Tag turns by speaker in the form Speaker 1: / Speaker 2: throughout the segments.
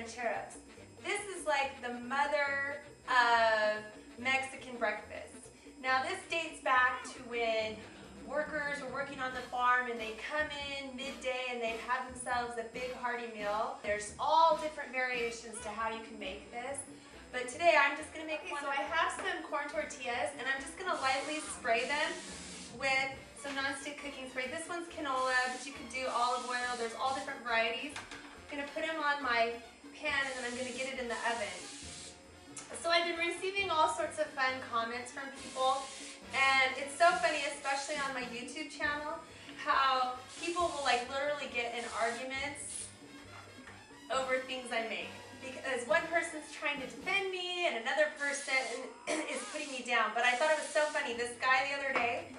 Speaker 1: Rancheros. This is like the mother of Mexican breakfast. Now this dates back to when workers were working on the farm and they come in midday and they'd have themselves a big hearty meal. There's all different variations to how you can make this. But today I'm just going to make one. So I have some corn tortillas and I'm just going to lightly spray them with some nonstick cooking spray. This one's canola, but you could do olive oil. There's all different varieties. I'm going to put them on my pan and then I'm going to get it in the oven. So I've been receiving all sorts of fun comments from people, and it's so funny, especially on my YouTube channel, how people will like literally get in arguments over things I make. Because one person's trying to defend me and another person is putting me down. But I thought it was so funny. This guy the other day,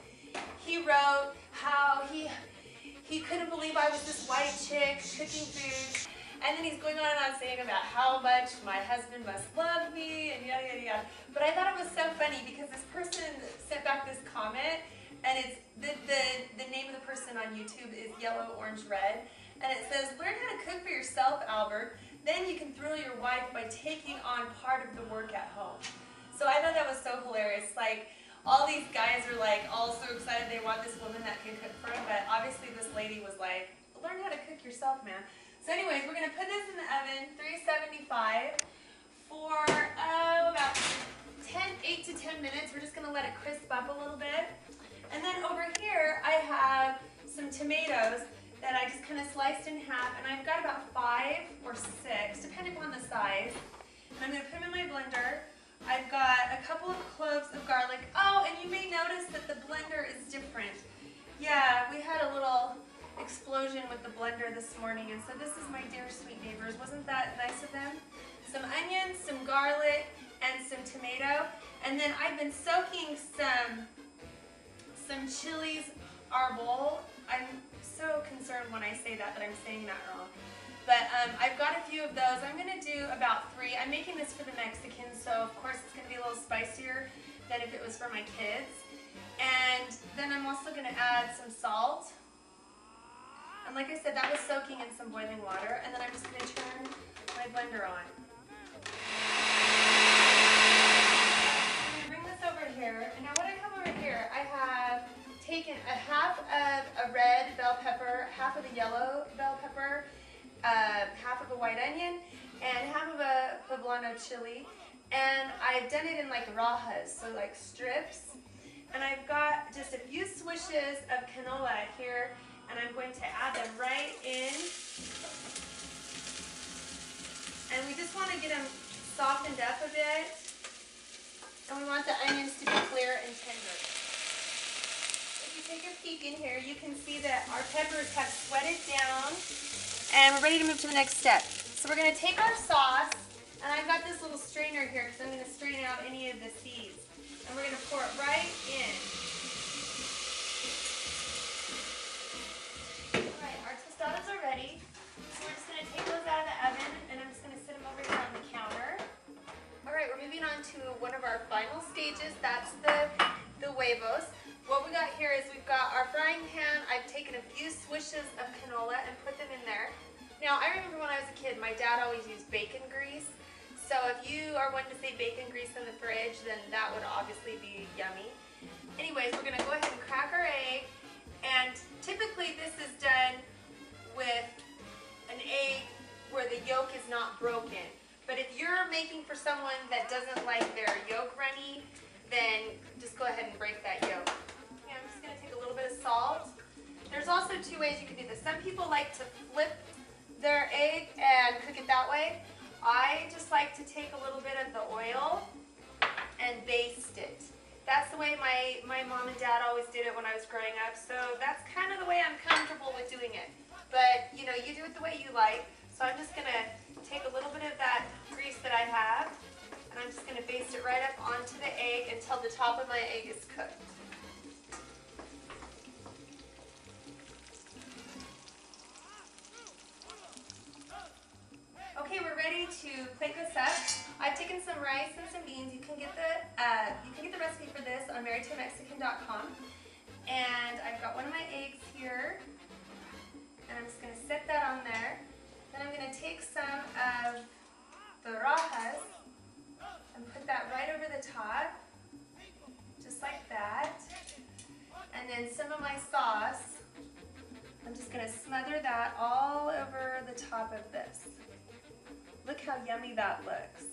Speaker 1: he wrote how he couldn't believe I was this white chick cooking food. And then he's going on and on saying about how much my husband must love me and yada, yada, yada. But I thought it was so funny because this person sent back this comment, and it's the name of the person on YouTube is Yellow, Orange, Red. And it says, learn how to cook for yourself, Albert. Then you can thrill your wife by taking on part of the work at home. So I thought that was so hilarious. Like, all these guys are like all so excited they want this woman that can cook for them. But obviously this lady was like, learn how to cook yourself, man. So anyways, we're going to put this in the oven, 375, for about 8 to 10 minutes. We're just going to let it crisp up a little bit. And then over here, I have some tomatoes that I just kind of sliced in half. And I've got about 5 or 6, depending upon the size. And I'm going to put them in my blender. I've got a couple of cloves of garlic. Oh, and you may notice that the blender is different. Yeah, we had a little explosion with the blender this morning, and so this is my dear sweet neighbors. Wasn't that nice of them? Some onions, some garlic, and some tomato. And then I've been soaking some chilies arbol. I'm so concerned when I say that I'm saying that wrong. But I've got a few of those. I'm going to do about 3. I'm making this for the Mexicans, so of course it's going to be a little spicier than if it was for my kids. And then I'm also going to add some salt. And like I said, that was soaking in some boiling water. And then I'm just going to turn my blender on. I'm going to bring this over here. And now what I have over here, I have taken a half of a red bell pepper, half of the yellow bell pepper, half of a white onion, and half of a poblano chili. And I've done it in like rajas, so like strips. And I've got just a few swishes of canola here. And I'm going to add them right in. And we just want to get them softened up a bit. And we want the onions to be clear and tender. If you take a peek in here, you can see that our peppers have sweated down. And we're ready to move to the next step. So we're going to take our sauce. And I've got this little strainer here because I'm going to strain out any of the seeds. And we're going to pour it right in. Tostadas are ready, so we're just going to take those out of the oven, and I'm just going to sit them over here on the counter. Alright, we're moving on to one of our final stages. That's the huevos. What we got here is we've got our frying pan. I've taken a few swishes of canola and put them in there. Now, I remember when I was a kid, my dad always used bacon grease. So if you are one to say bacon grease in the fridge, then that would obviously be yummy. Anyways, we're going to go ahead and crack our egg, and typically this is done with an egg where the yolk is not broken. But if you're making for someone that doesn't like their yolk runny, then just go ahead and break that yolk. Okay, I'm just going to take a little bit of salt. There's also 2 ways you can do this. Some people like to flip their egg and cook it that way. I just like to take a little bit of the oil and baste it. That's the way my mom and dad always did it when I was growing up, so that's kind of the way I'm comfortable with doing it. But, you know, you do it the way you like. So I'm just going to take a little bit of that grease that I have, and I'm just going to baste it right up onto the egg until the top of my egg is cooked. Okay, we're ready to plate this up. I've taken some rice and some beans. You can get the recipe for this on marriedtoamexican.com. And I've got one of my eggs here. And I'm just going to set that on there. Then I'm going to take some of the rajas and put that right over the top, just like that. And then some of my sauce, I'm just going to smother that all over the top of this. Look how yummy that looks.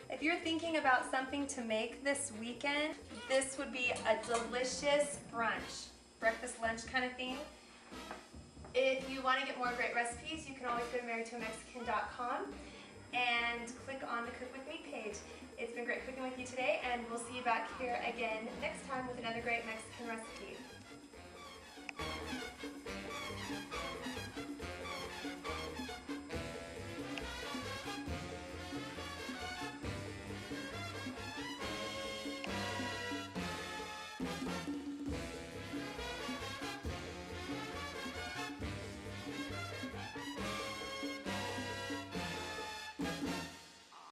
Speaker 1: If you're thinking about something to make this weekend, this would be a delicious brunch, breakfast, lunch kind of thing. If you want to get more great recipes, you can always go to marriedtoamexican.com and click on the Cook With Me page. It's been great cooking with you today, and we'll see you back here again next time with another great Mexican recipe.